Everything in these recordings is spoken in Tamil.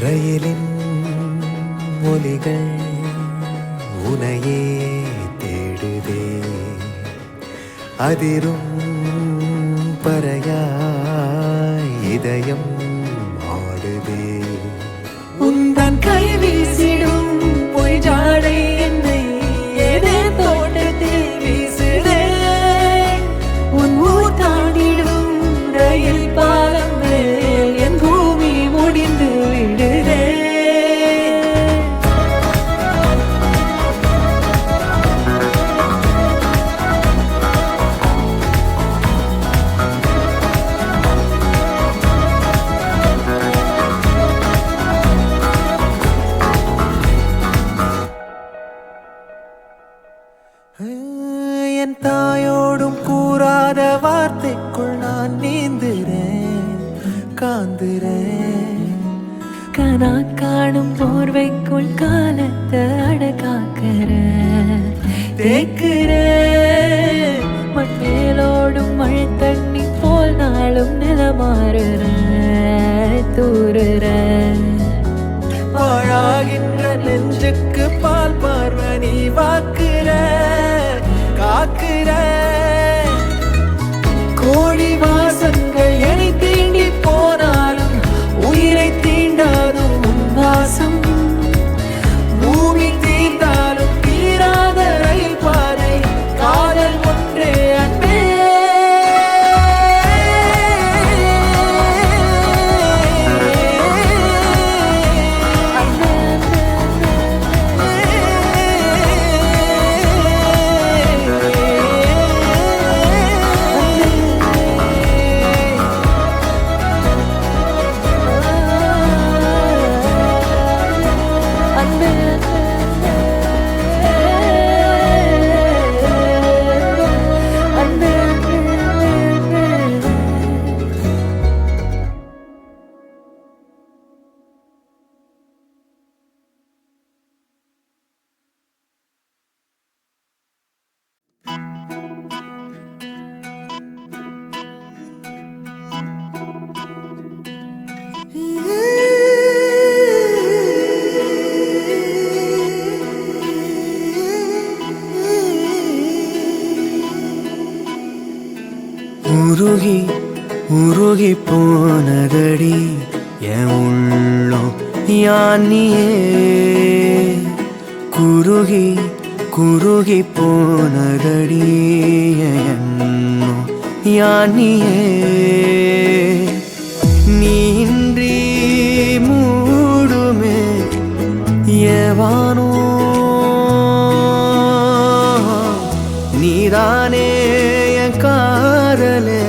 ரயிலின் ஒலிகள் உனையே தேடுதே, அதிரும் பறையாய் இதயம் ஆடுதே. உந்தன் கை வீசிடும் பொய் ஜாடை என்னை ஏதே தோட்டத்தில் வீசுதே. உன் ஊர் தாண்டிடும் ரயில் பாலம் மேல் என் பூமி முடிந்து விடுதே. என் தாயோடும் கூறாத வார்த்தைக்குள் நான் நீந்துறேன், காந்துறேன். கனா காணும் போர்வைக்குள் காலத்தை அடக்காக்கிற தேக்குற. மண்மேலோடும் மழை தண்ணி போல் நாளும் நிலமாறுற தூறுற. பாழாகின்ற நெஞ்சுக்கு பால் பார்வை நீ வாக்குற, காக்குற. கோடி வாசங்கள் என்னை தீண்டி போனாலும் உயிரை தீண்டாதும் உன் வாசம். பூமி தீர்ந்தாலும் தீராத ரயில் பாதை காதல் ஒன்றே அன்பே. உருகி உருகி போனதடி என் உள்ளம் யானியே. குருகி குருகி போனதடி என்னும் யானியே. நீன்றி மூடுமே ஏவானோ, நீதானே என் காதலே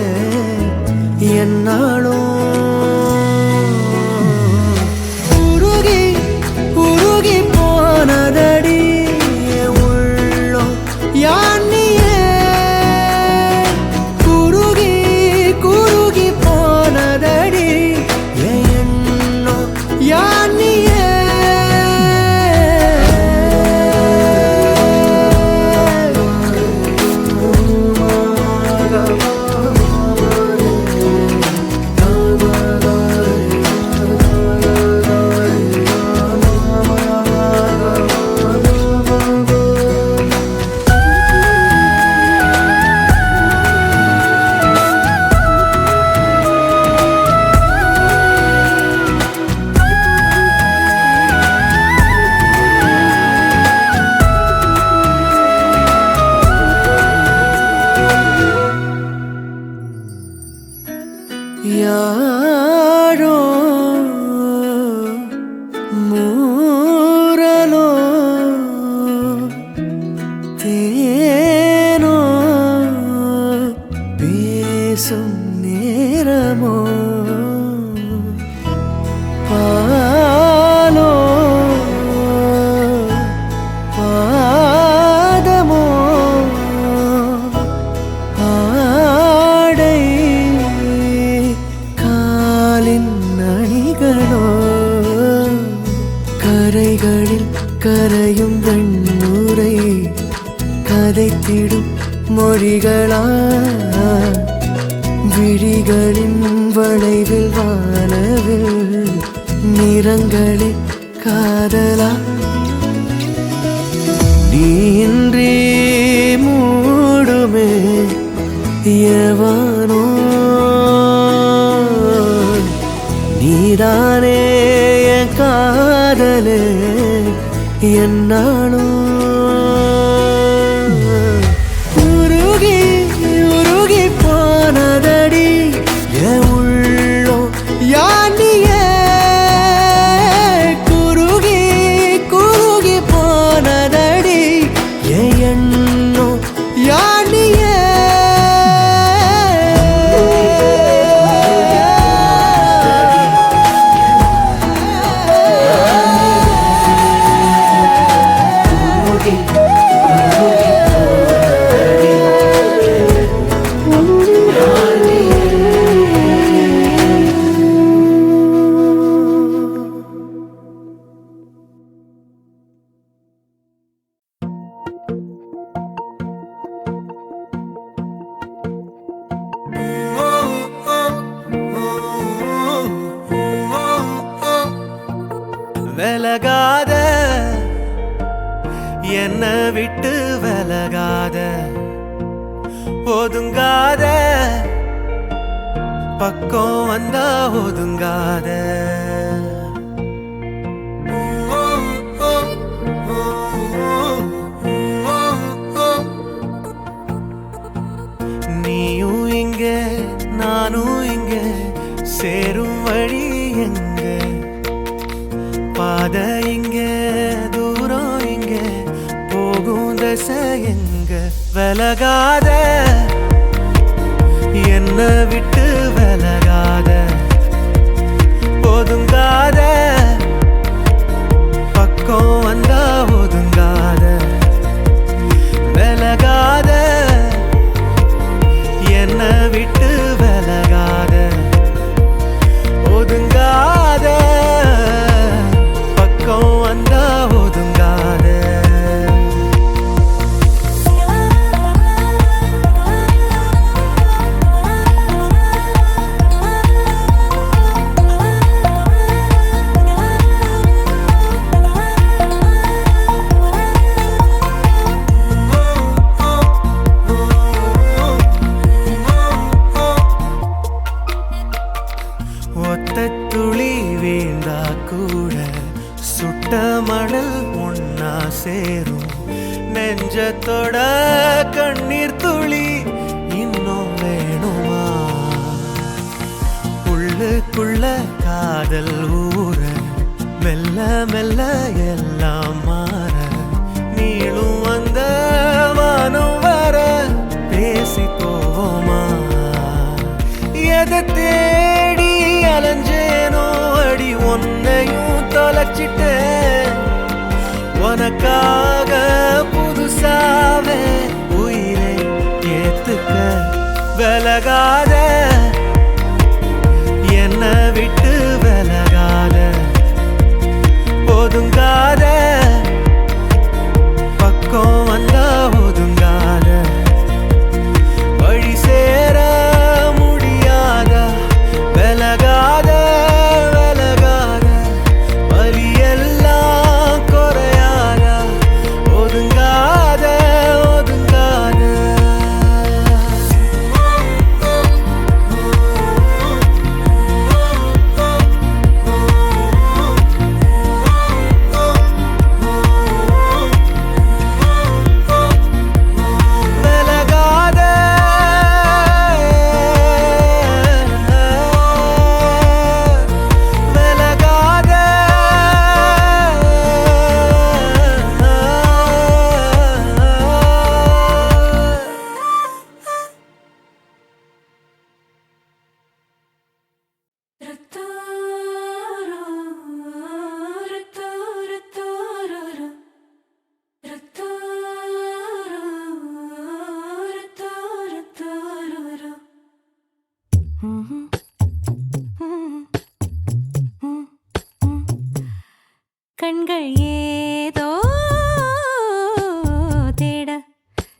என்னாலும். உருகி உருகி போனதடி உள்ளம் யானியே. குருகி குருகி போனதடி எண்ணம் யானியே. யாரோ மூரலோ தேனோ பேசும் நேரமோ, பாலோ பாதமோ ஆடை அணிகளோ. கரைகளில் கரையும் வெண்ணுரை கதைத்திடும் மொழிகளா. விழிகளின் வளைவில் வானவில் நிறங்களே காதலா நீன்றி மூடுமே எவனோ நீதானே என் காதலே என்னானோ உருகி உருகி போனதடி என் உள்ளோ யானியே குருகி குருகி போனதடி என் எண்ணோ யானியே விலகாத என்ன விட்டு விலகாத ஒதுங்காத பக்கம் வந்தா ஒதுங்காத நீயும் இங்க நானும் இங்க சேரும் வழி எங்க பாத இங்க தூரம் இங்க போகும் தசை எங்க விலகாத என்ன விட்டு விலகாத ஒதுங்காத பக்கம் வந்தா ஒதுங்காத விலகாத என்ன விட்டு விலகாத ஒதுங்காத பக்கம் வந்தா ஒதுங்காத ஒத்த துளி வீழ்ந்தா கூட சுட்ட மணல் ஒன்னா சேரும் நெஞ்சத்தோட கண்ணீர் துளி இன்னும் வேணுமா உள்ளுக்குள்ள காதல் ஊற மெல்ல மெல்ல எல்லாம் மாற நீளும் வந்த வானம் வர பேசி போவோமா எதை தேடி அலைஞ்சேனோ அடி ஒன்னையும் தொலைச்சிட்டேன் உனக்காக புதுசாவே உயிரை ஏத்துக்க விலகாத என்ன விட்டு விலகாத ஒதுங்காத பக்கம் வந்தா ஒதுங்காத வழி சேர முடியாத விலகாத விலகாத வலியெல்லாம் குறையாத ஒதுங்காத ஒதுங்காத கண்கள் ஏதோ தேட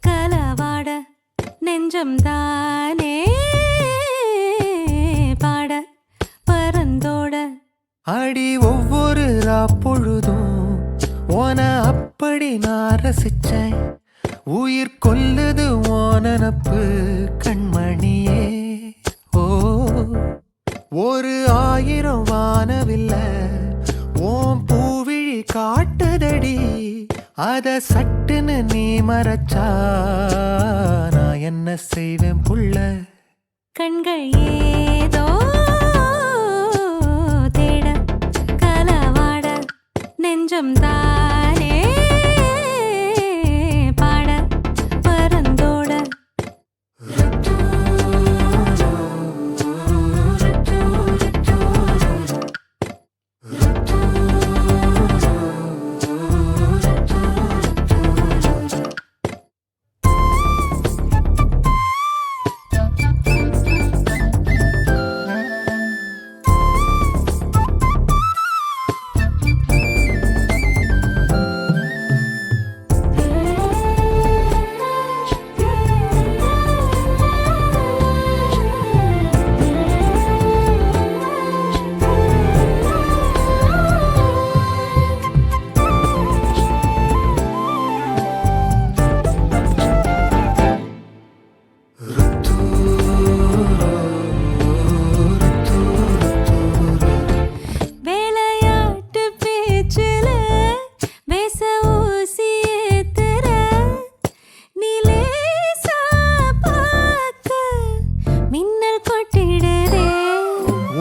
கலவாட நெஞ்சம் தானே பாட பரந்தோட அடி ஒவ்வொரு பொழுதும் ஓன அப்படி நான் ரசிச்சேன். உயிர் கொல்லுது ஓனப்பு கண்மணியே. ஓ ஒரு 1000 வானவில்ல ஓம் பூவிழி காட்டுதடி. அத சட்டுன்னு நீ மறைச்சா நான் என்ன செய்வேன் புள்ள. கண்கள் ஏதோ தேட கலவாட நெஞ்சம் தானே பாட பரந்தோட. வேலையாட்டு பேச்சுல பேச ஊசி ஏத்துற நிலேசா பார்க்க மின்னல் கொட்டிடுதே.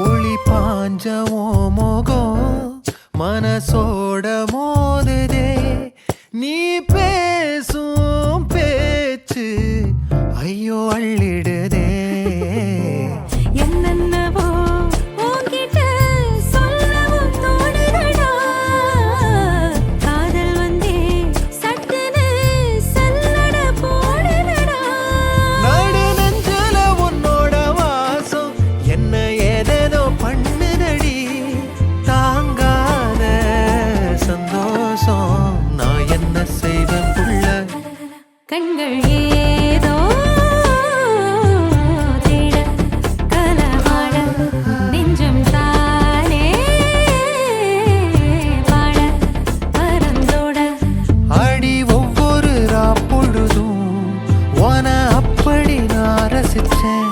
ஒளி பாஞ்சவோ மோகம் மனசோட மோதுதே. நீ பேசும் பேச்சு ஐயோ அள்ளிடுதே. என்னென்னவோ உன்கிட்ட சொல்லவும் தோணுதடா. காதல் வந்தே சட்டுன்னு சல்லட போடுதடா. நடு நெஞ்சில உன்னோட வாசம் என்ன ஏதேதோ பண்ணுதடி. தாங்காத சந்தோஷம் நான் என்ன செய்வேன் புள்ள. கண்கள் ஏதோ தேட கலவாட நெஞ்சம் தானே பாட பரந்தோட. அடி ஒவ்வொரு பொழுதும் ஓன அப்படி நான் ரசிச்சேன்.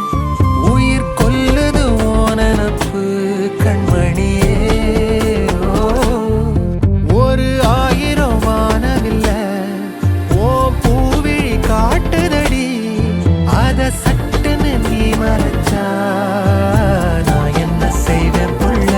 உயிர் கொல்லுது ஓனப்பு கண்மணியே. ஓ ஒரு 1000 வானவில்ல ஓ பூவிழி காட்டுதடி. அத சட்டுன்னு நீ மறைச்சா நான் என்ன செய்வேன் புள்ள.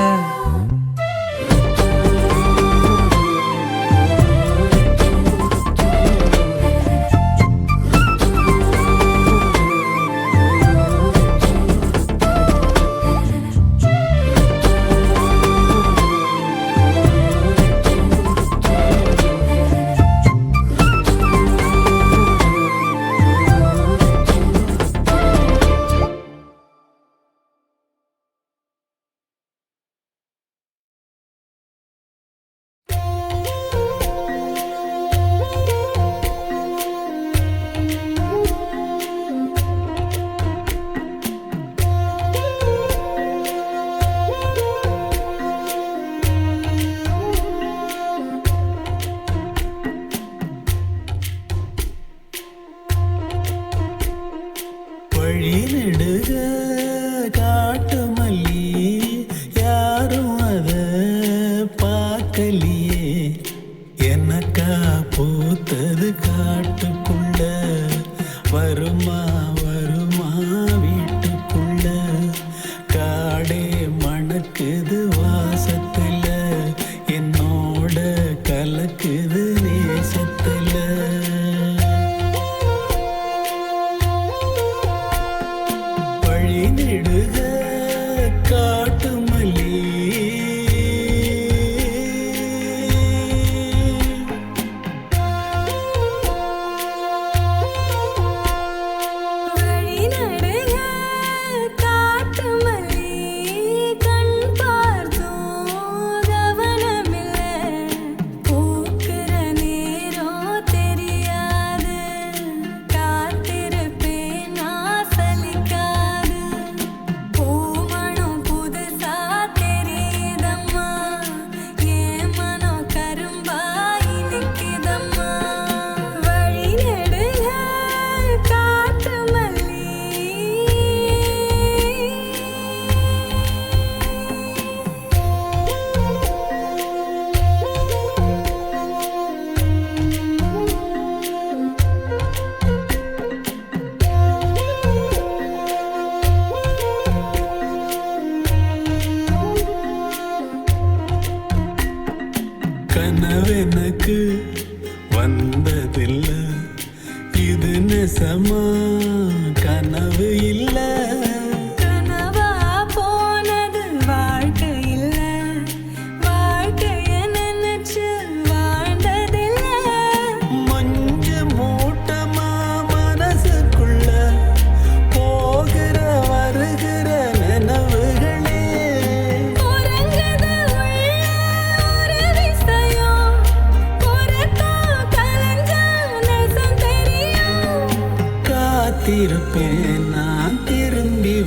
வழி நெடுக காட்டு மல்லி யாரும் அத பார்க்கலியே. எனக்கா பூத்தது காட்டுக்குள்ள வருமா வருமா வீட்டுக்குள்ள. காடே மணக்குது வாசத்துல என்னோட கலக்குது நேசத்துல. வழி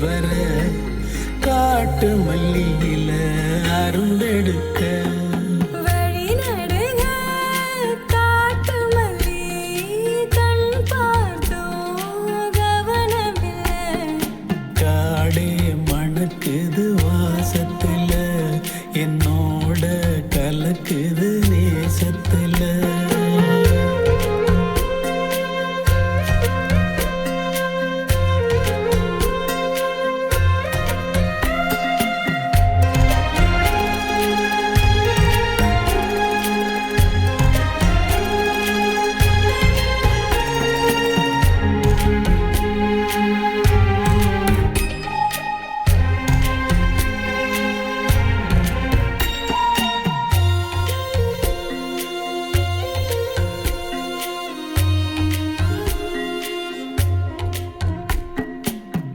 வர காட்டு மல்லியில அரும்பெடுக்க வழி நடுக காட்டு மல்லி கண் பார்த்தோம் கவனமில்லை காடே மணக்குது வாசத்துல என்னோட கலக்குது நேசத்துல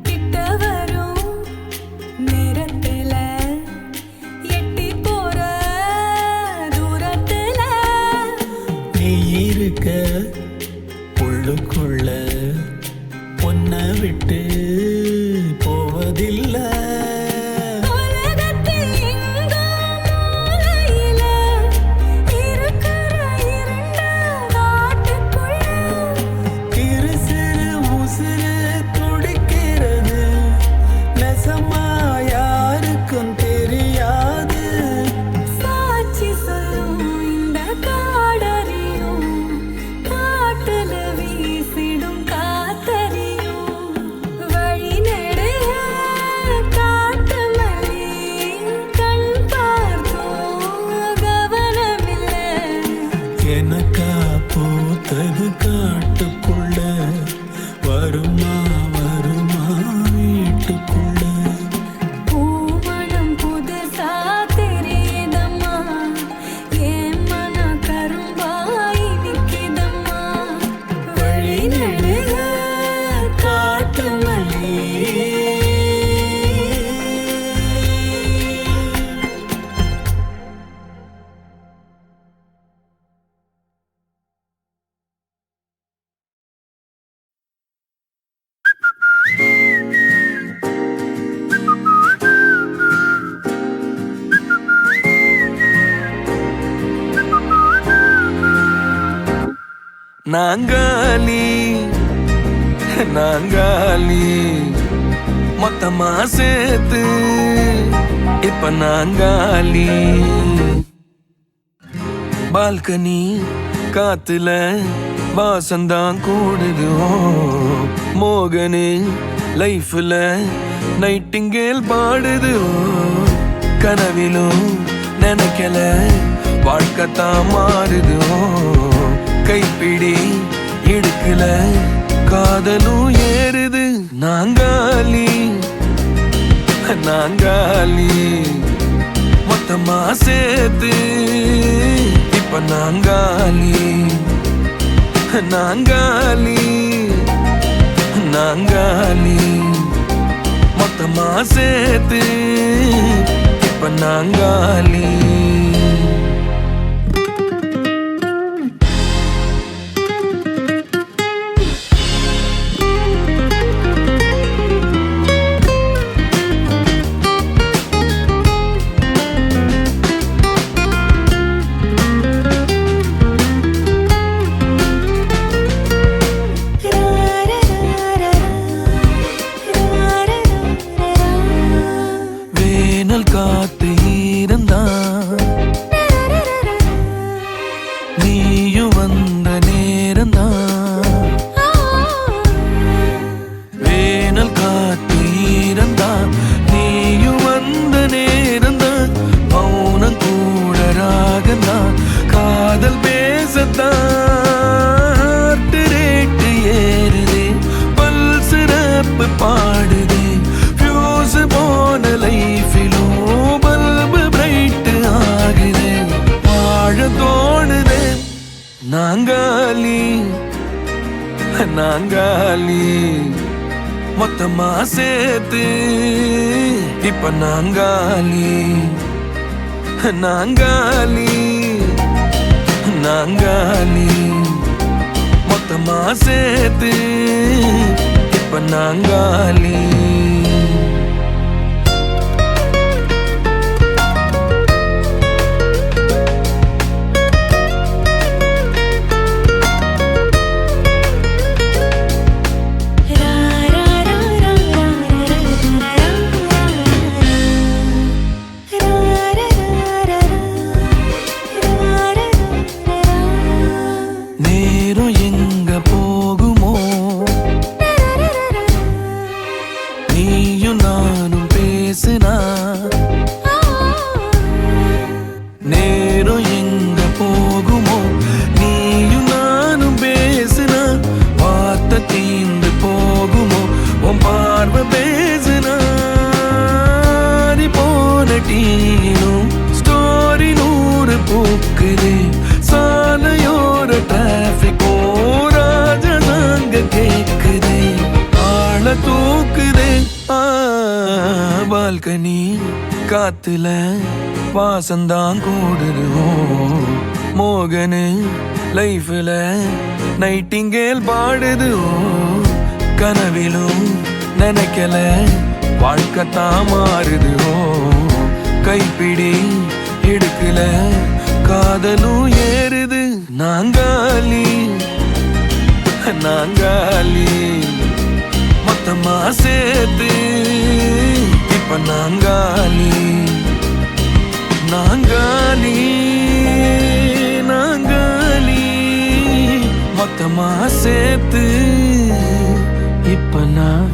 கிட்ட வரும் நேரத்துல எட்டி போற தூரத்துல நீ இருக்க உள்ளுக்குள்ள பொன்ன விட்டு போவதில்லை உலகத்தில் எங்கோ மூலையில இருக்கிற இருண்ட காட்டுக்குள்ள சிறு சிறு உசுறு துடிக்கிறது நெசமா யாருக்கும் தெரியாது சாட்சி சொல்லும் இந்த காடறியும் காட்டுல வீசிடும் காத்தறியும் வழி நெடுக காட்டு மல்லி கண் பார்த்தோம் கவனமில்லை எனக்கா பூத்தது காட்டுக்குள்ள வருமா வருமா வீட்டுக்குள்ள பூமணம் புதுசா தெரியுதம்மா என் மனம் கரும்பாய் நிக்குதம்மா வழி நெடுக காட்டு மல்லி நாங்காலி நாங்காலி மொத்தமா சேர்த்து இப்ப நாங்காலி பால்கனி காத்துல வாசந்தான் கூடுது மோகனு லைஃப்ல நைட்டிங்கேல் பாடுது கனவிலும் நினைக்கல வாழ்க்கைத்தான் மாறுது கைப்பிடி இடுக்கல காதலும் ஏறுது நாங்காலி நாங்காலி மொத்தமா சேர்த்து இப்ப நாங்காலி நாங்காலி நாங்காலி மொத்த மொத்தமா சேர்த்து இப்ப நாங்காலி காத்து ஈரந்தான் நீயும் வந்த நேரந்தான் வேனல் காத்து ஈரந்தான் நீயும் வந்த நேரந்தான் மௌனம் கூட ராகந்தான் காதல் பேசத்தான் ரேட்டு ஏறுதே பல் சிறப்பு பாடுதே ஃபியூஸ் போன லைஃபிலும் தோணுதே நாங்காலி நாங்காலி மொத்தமா சேர்த்து இப்ப நாங்காலி நாங்காலி நாங்காலி மொத்தமா சேர்த்து இப்ப நாங்காலி நீயும் நானும் பேசுனா நேரம் எங்க போகுமோ நீயும் நானும் பேசுனா வார்த்தை தீந்து போகுமோ உன் பார்வை பேசுனா போன டீனும் ஸ்டோரி 100 பூக்குது சாலையோர டிராபிக்கோ ராஜனாங்க கேக்குது ஆள தூக்குது பால்கனி காத்துல வாசந்தான் கூடுதுவோ மோகனு லைஃப்ல நைட்டிங்கேல் பாடுதுவோ கனவிலும் நினைக்கல வாழ்க்கைத்தான் மாறுதுவோ கைப்பிடி எடுக்கல காதலும் ஏறுது நாங்காலி நாங்காலி மொத்தமா சேர்த்து இப்ப நாங்காலி நாங்காலி நாங்காலி மொத்தமா சேர்த்து இப்ப நான்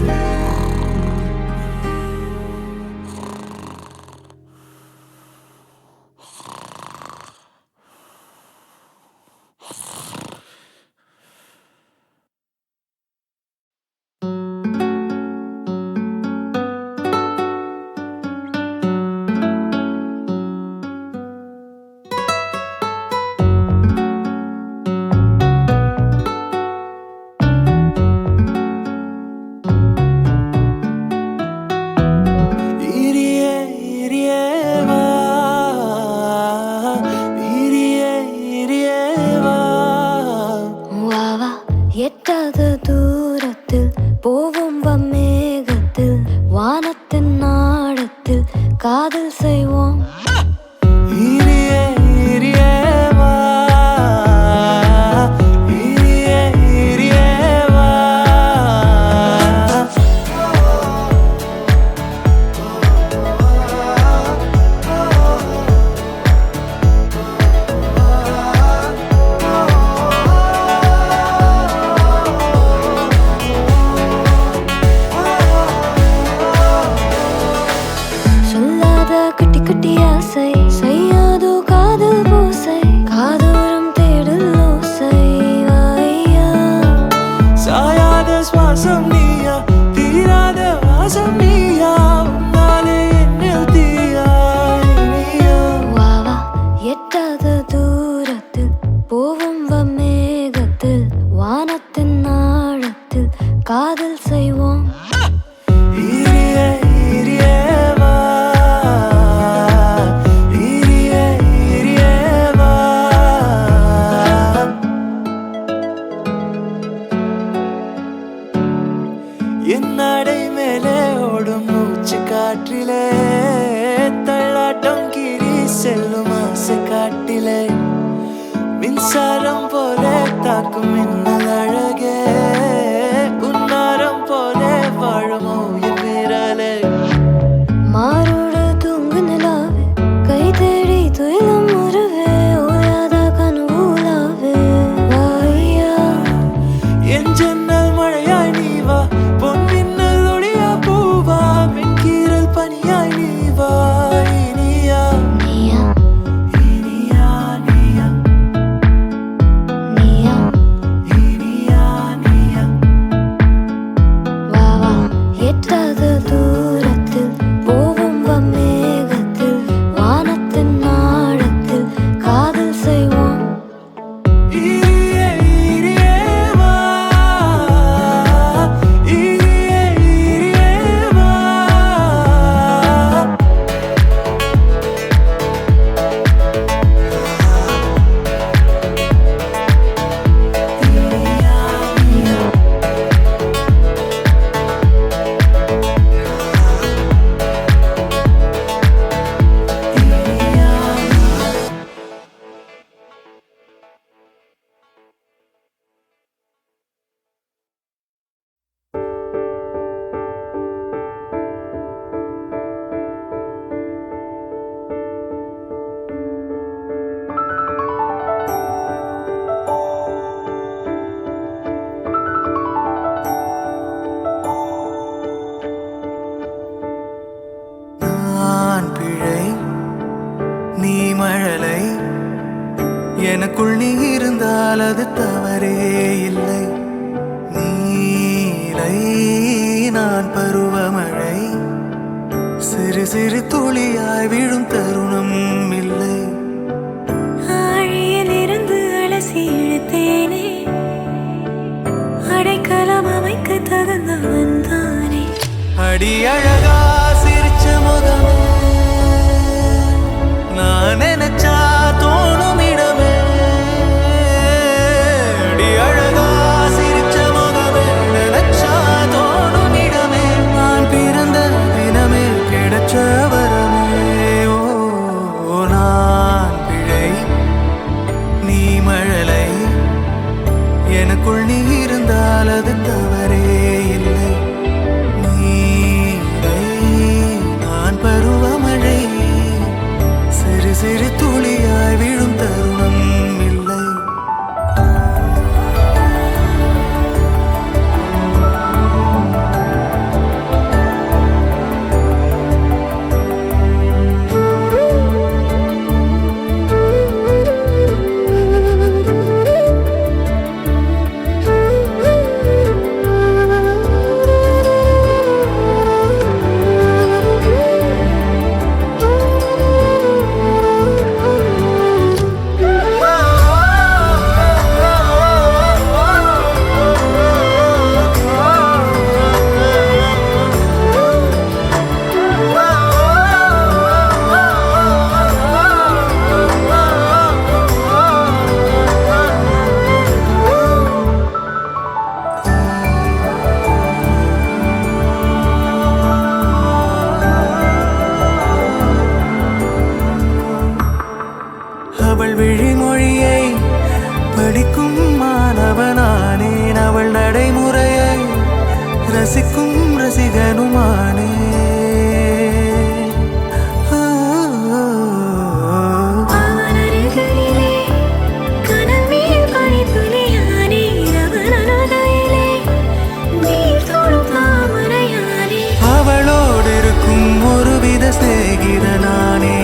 எட்டாத தூரத்தில் போவும் மேகத்தில் வானத்தின் நாடத்தில் காதல் செய்வோம் காதல் செய்வோம் என்னடை மேலே ஓடும் மூச்சு காற்றிலே தள்ளாட்டம் கீறி செல்லும் ஆசை காட்டிலே மின்சாரம் போல தாக்கும் மின்னல் அழகே உன்னாரம் போல வாழும் உயிர் வீரலே மாரோடு தூங்கு நிலாவே கை தேடி துயிலும் உறவே ஓயாத கனவுலாவே வாயா என் ஜன்னல் மழையாய் நீ வா பொன் மின்னல் ஒளியா பூவா மென்கீரல் பனியாய் நீ வா இனியா நீயா இனியா நீயா நீயா இனியா நீயா எனக்குள் நீ இருந்தால் அது தவறே இல்லை. நீலை நான் பருவமழை, சிறு சிறு துளியாய் விழும் தருணம் இல்லை. ஆழியில் இருந்து அலசி இழுத்தேனே, அடைக்கலம் அமைக்க தகுந்தவன் தானே. அடி அழகா சிரிச்ச முகமே, நான் நினைச்சா தோணும் இடமே. அடி அழகா சிரிச்ச முகமே, நினைச்சா தோணும் இடமே. நான் பிறந்த தினமே கிடைச்ச வரமே. ஓ நான் பிழை, நீ மழலை, எனக்குள் நீ இருந்தால் அது தவறே இல்லை. நீலை நான் பருவமழை, சிறு சிறு துளியாய் விழும் தருணம் இல்லை. அவள் விழிமொழியை படிக்கும் மாணவனானேன், அவள் நடைமுறையை ரசிக்கும் ரசிகனுமானே. அவன் அருகிலே கனல் மேல் பனித்துளியானே, அவன் அனதையிலே நீர் தொடும் தாமரையானே. அவளோடு இருக்கும் ஒருவித சிநேகிதனானே,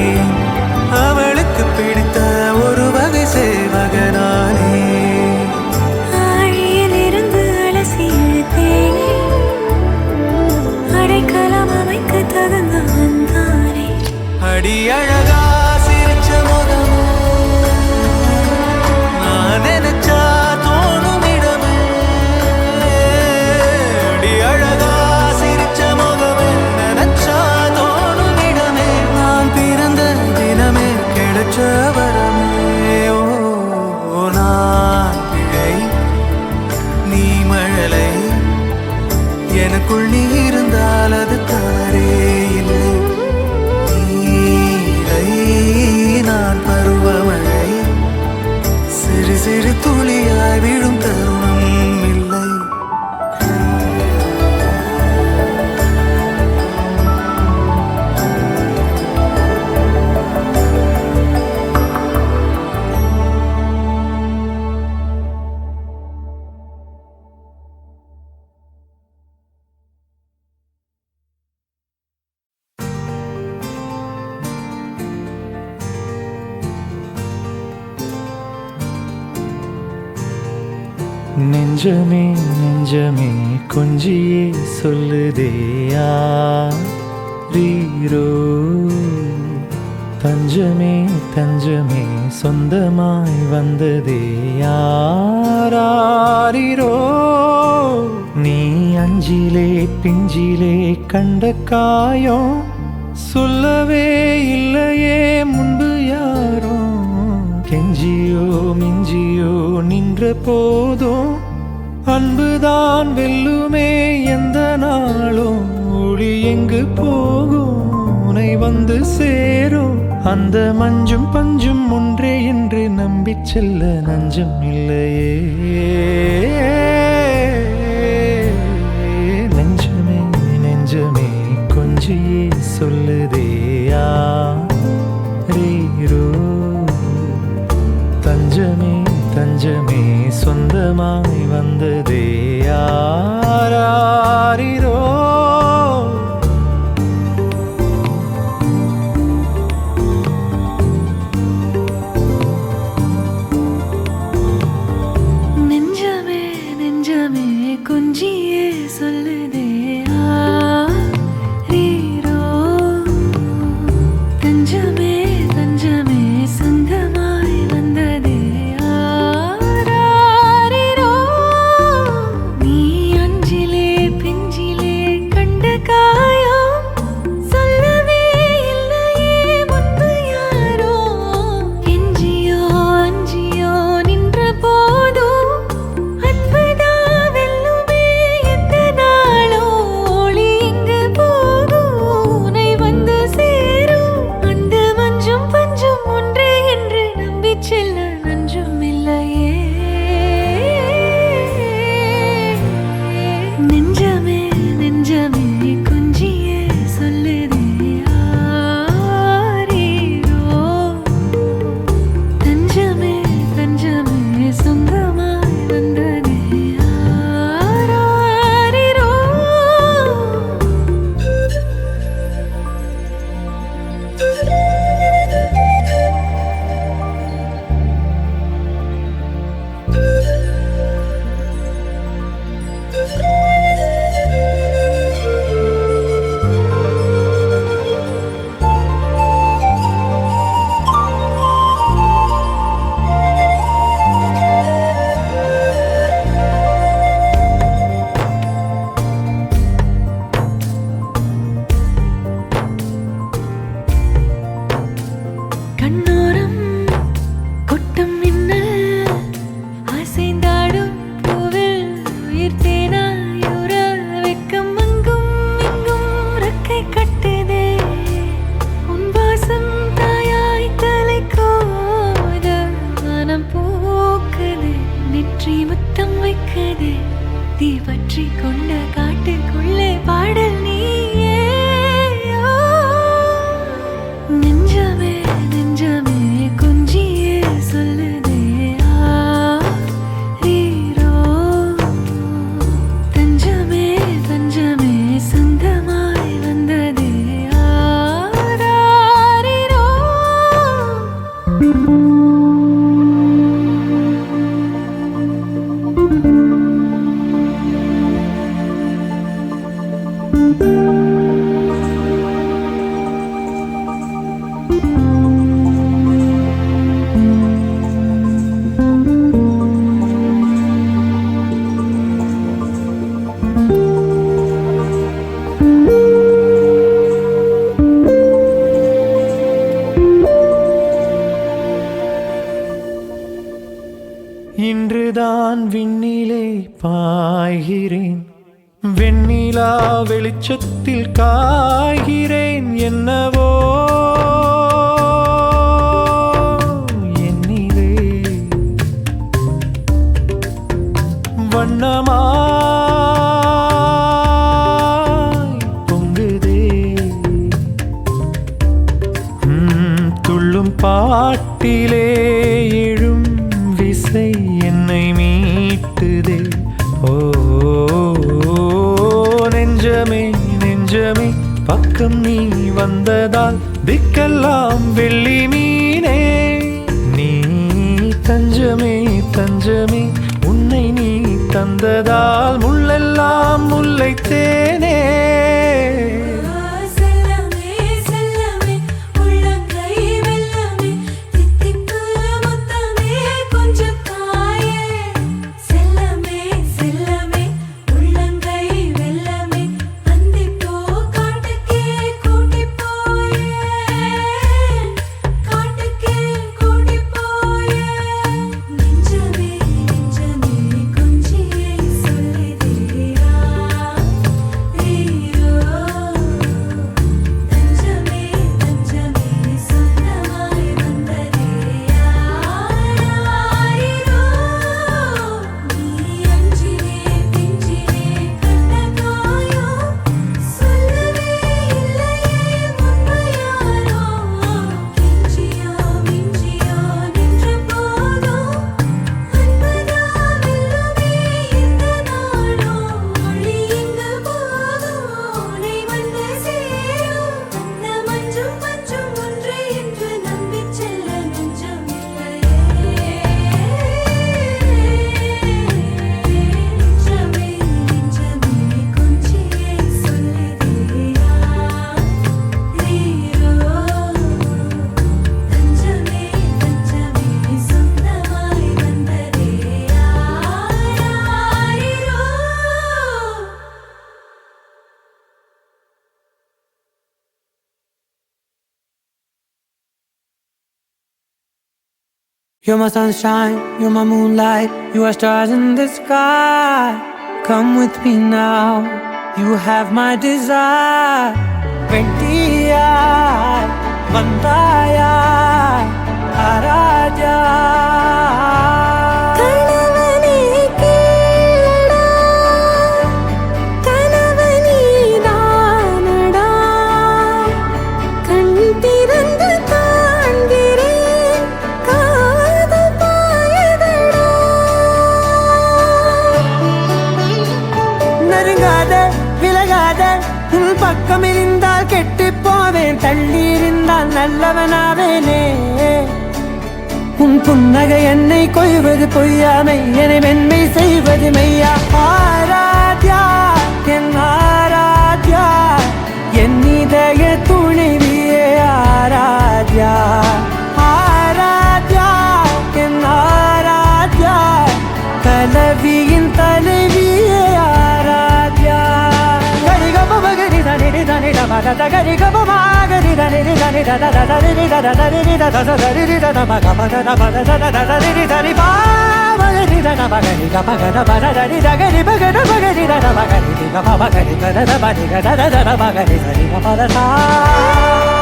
அவளுக்கு பிடித்த ஒரு வகை சேவகனானே. ஆழியில் இருந்து அலசி இழுத்தேனே, அடைக்கலம் அமைக்க தகுந்தவன் தானே. அடி அழகா சிரிச்ச முகமே, நான் நினைச்சா தோணும் இடமே. அடி அழகா சிரிச்ச முகமே, நினைச்சா தோணும் இடமே. நான் பிறந்த தினமே கிடைச்ச வரமே. ஓ நான் பிழை, நீ மழலை, எனக்குள் நீ இருந்தால் அது தவறே இல்லை. நீலை நான் பருவமழை, சிறு சிறு துளியாய் விழும் தருணம் இல்லை. நெஞ்சமே நெஞ்சமே கொஞ்சியே சொல்லுதேயா ரீரோ, தஞ்சமே தஞ்சமே சொந்தமாய் வந்ததே யாரீரோ. நீ அஞ்சிலே பிஞ்சிலே கண்ட காயம் சொல்லவே இல்லையே முன்பு யாரோ. கெஞ்சியோ மிஞ்சியோ நின்ற போதும் அன்புதான் வெல்லுமே எந்த நாளும். ஒளி எங்கு போகும் உனை வந்து சேரும், அந்த மஞ்சும் பஞ்சும் ஒன்றே என்று நம்பிச் செல்ல நஞ்சம் இல்லையே. நெஞ்சமே நெஞ்சமே கொஞ்சியே சொல்லுதேயா ரீரோ, தஞ்சமே தஞ்சமே சொந்தமாய் வந்ததே யாரீரோ. வெளிச்சத்தில் காய்கிறேன் என்னவோ என்னிலே வண்ணமாய் பொங்குதே துள்ளும் பாட்டிலே எழும் விசை என்னை மீட்டுதே ஓ நெஞ்சமே நெஞ்சமே பக்கம் நீ வந்ததால் திக்கெல்லாம் வெள்ளி மீனே நீ தஞ்சமே தஞ்சமே உன்னை நீ தந்ததால் முள்ளெல்லாம் முல்லை தேனே You're my sunshine, you're my moonlight, you are stars in the sky. Come with me now, you have my desire. Vendiya, Vandaya, Araja. பக்கம் இருந்தால் கெட்டு போவேன் தள்ளி இருந்தால் நல்லவனாவேனே உன் புன்னகை என்னை கொய்வது பொய்யாமை என்னை மென்மை செய்வது மெய்யா ஆராத்யா என் ஆராத்யா என் இதய துணைவியே ஆராத்யா ஆராத்யா என் Aradhya கலவியின் தலைவியே Aradhya Gari ga ma gari da ni da ni da da da da ni da da da ni da da da da ni da da ma ga ma da da ba da da da da ni da ni ba ma gari da na ba gari ga ma ga da ba da da ni da gari ba ga da ba gari da da ba gari ga ma ba gari ga da da ba ni ga da da da ba gari da ni ga ma da da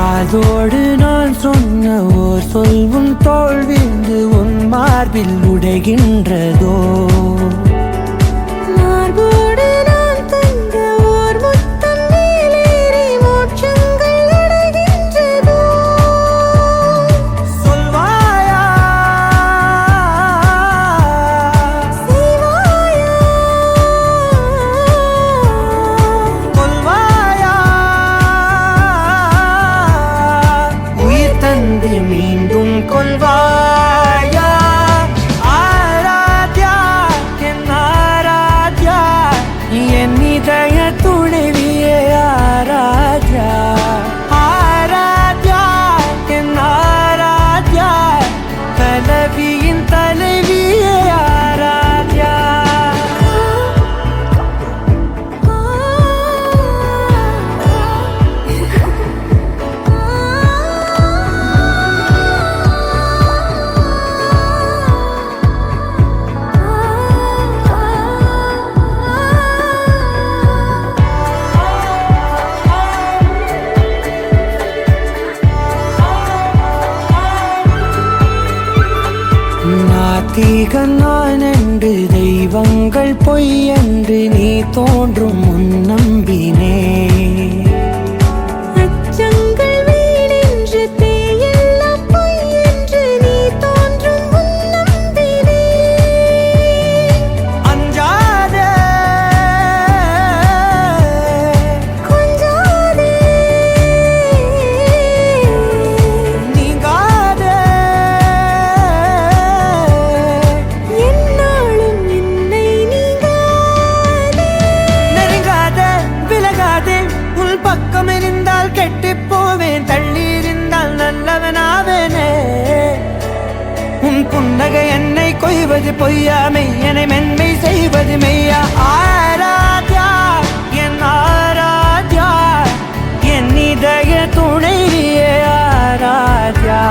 அதோடு நான் சொன்ன ஓர் சொல் உன் தோள் வீழ்ந்து உன் மார்பில் உடைகின்றதோ மார்போடு நான் தந்த ஓர் முத்தம் மேலேறி மோட்சங்கள் அடைகின்றதோ சொல்வாயா செய்வாயா கொல்வாயா தந்து மீண்டும் கொள்வாயா ஆராத்யா என் ஆராத்யா என் இதய துணைவியே ஆராத்யா ஆராத்யா தெய்வீகன் நான் என்று தெய்வங்கள் பொய் என்று நீ தோன்றும் முன் நம்பினே. அச்சங்கள் வீடென்று பேயெல்லாம் பொய் என்று நீ தோன்றும் முன் நம்பினே. அஞ்சாதே கொஞ்சாதே நீங்காதே என்னாலும் என்னை நீங்காதே. நெருங்காதே விலகாதே உன் பக்கம் இருந்தால் கெட்டுப் போவேன், தள்ளி இருந்தால் நல்லவனாவேனே. உன் புன்னகை என்னை கொய்வது பொய்யாமை, என்னை மென்மை செய்வது மெய்யா. ஆராத்யா என் ஆராத்யா, என் இதய துணைவியே ஆராத்யா.